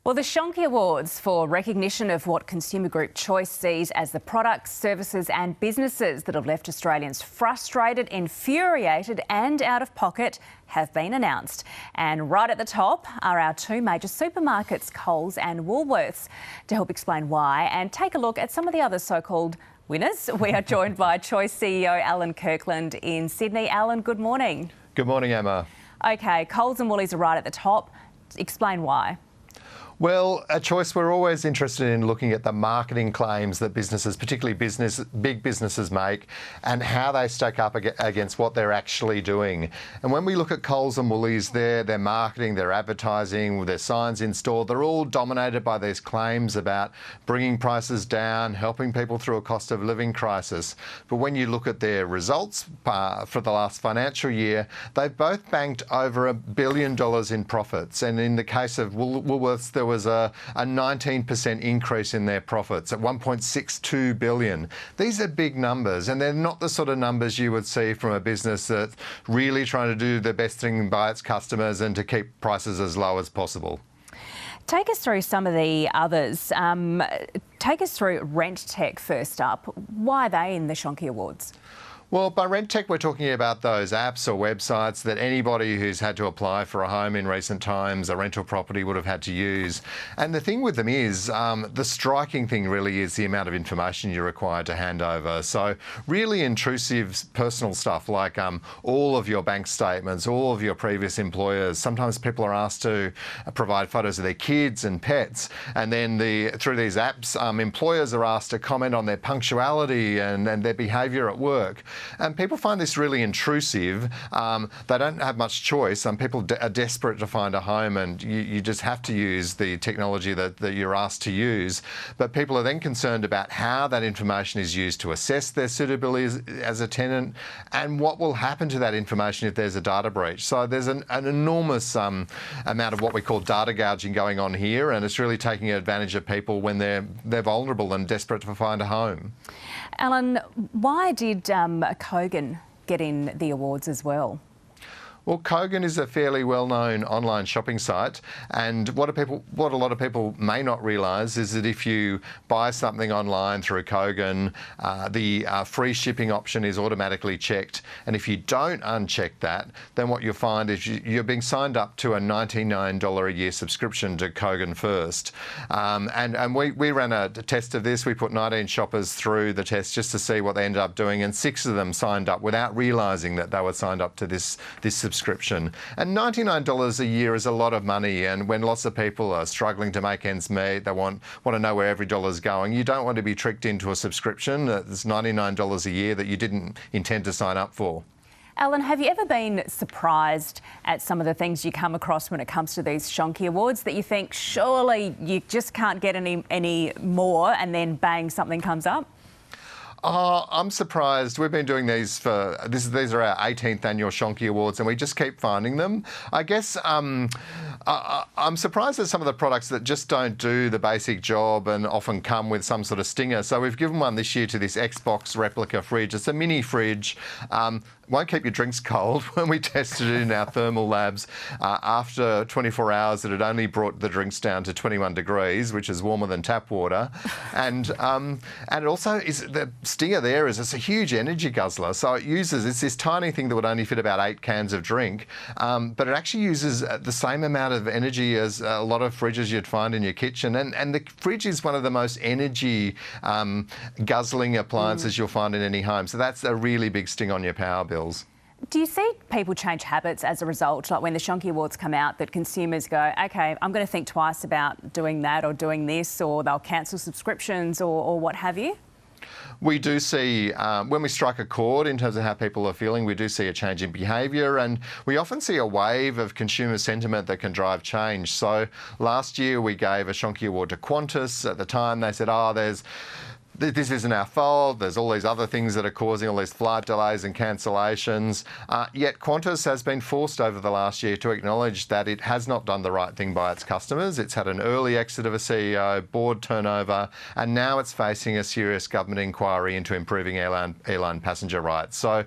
Well, the Shonky Awards for recognition of what Consumer Group Choice sees as the products, services and businesses that have left Australians frustrated, infuriated and out of pocket have been announced. And right at the top are our two major supermarkets, Coles and Woolworths. To help explain why and take a look at some of the other so-called winners, we are joined by Choice CEO Alan Kirkland in Sydney. Alan, good morning. Good morning, Emma. OK, Coles and Woolies are right at the top. Explain why. Well, at Choice, we're always interested in looking at the marketing claims that businesses, particularly big businesses, make and how they stack up against what they're actually doing. And when we look at Coles and Woolies, their marketing, their advertising, their signs in store, they're all dominated by these claims about bringing prices down, helping people through a cost of living crisis. But when you look at their results for the last financial year, they've both banked over $1 billion in profits. And in the case of Woolworths, there was a 19% increase in their profits at $1.62 billion. These are big numbers, and they're not the sort of numbers you would see from a business that's really trying to do the best thing by its customers and to keep prices as low as possible. Take us through some of the others. Take us through Rent Tech first up. Why are they in the Shonky Awards? Well, by Rent Tech, we're talking about those apps or websites that anybody who's had to apply for a home in recent times, a rental property, would have had to use. And the thing with them is, the striking thing really is the amount of information you're required to hand over. So really intrusive personal stuff like all of your bank statements, all of your previous employers. Sometimes people are asked to provide photos of their kids and pets. And then through these apps, employers are asked to comment on their punctuality and their behaviour at work. And people find this really intrusive. They don't have much choice. People are desperate to find a home, and you just have to use the technology that you're asked to use. But people are then concerned about how that information is used to assess their suitability as a tenant and what will happen to that information if there's a data breach. So there's an enormous amount of what we call data gouging going on here, and it's really taking advantage of people when they're vulnerable and desperate to find a home. Alan, why did Kogan get in the awards as well? Well, Kogan is a fairly well-known online shopping site, and what a lot of people may not realise is that if you buy something online through Kogan, the free shipping option is automatically checked, and if you don't uncheck that, then what you'll find is you're being signed up to a $99 a year subscription to Kogan First. And we ran a test of this. We put 19 shoppers through the test just to see what they ended up doing, and 6 of them signed up without realising that they were signed up to this subscription. And $99 a year is a lot of money, and when lots of people are struggling to make ends meet, they want to know where every dollar's going. You don't want to be tricked into a subscription that's $99 a year that you didn't intend to sign up for. Alan, have you ever been surprised at some of the things you come across when it comes to these Shonky Awards that you think, surely you just can't get any more, and then bang, something comes up? Oh, I'm surprised. We've been doing these these are our 18th annual Shonky Awards, and we just keep finding them. I guess I'm surprised at some of the products that just don't do the basic job and often come with some sort of stinger. So we've given one this year to this Xbox replica fridge. It's a mini fridge. Won't keep your drinks cold. When we tested it in our thermal labs, after 24 hours, it had only brought the drinks down to 21 degrees, which is warmer than tap water. And it also is, the stinger there is it's a huge energy guzzler. So it's this tiny thing that would only fit about 8 cans of drink, but it actually uses the same amount of energy as a lot of fridges you'd find in your kitchen. And the fridge is one of the most energy guzzling appliances you'll find in any home. So that's a really big sting on your power bill. Do you see people change habits as a result, like when the Shonky Awards come out, that consumers go, OK, I'm going to think twice about doing that or doing this, or they'll cancel subscriptions or what have you? We do see, when we strike a chord in terms of how people are feeling, we do see a change in behaviour, and we often see a wave of consumer sentiment that can drive change. So last year we gave a Shonky Award to Qantas. At the time they said, there's this isn't our fault, there's all these other things that are causing all these flight delays and cancellations. Yet Qantas has been forced over the last year to acknowledge that it has not done the right thing by its customers. It's had an early exit of a CEO, board turnover, and now it's facing a serious government inquiry into improving airline passenger rights. So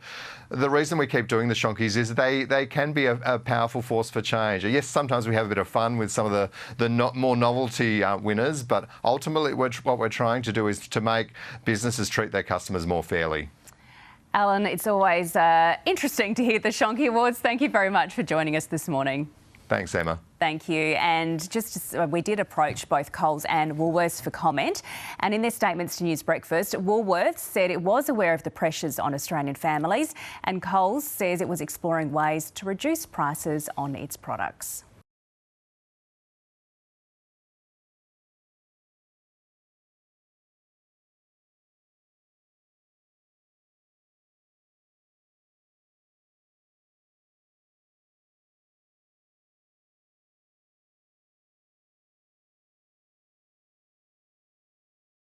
the reason we keep doing the Shonkies is they can be a powerful force for change. Yes, sometimes we have a bit of fun with some of the more novelty winners, but ultimately what we're trying to do is to make businesses treat their customers more fairly. Alan, it's always interesting to hear the Shonky Awards. Thank you very much for joining us this morning. Thanks, Emma. Thank you. And we did approach both Coles and Woolworths for comment. And in their statements to News Breakfast, Woolworths said it was aware of the pressures on Australian families, and Coles says it was exploring ways to reduce prices on its products.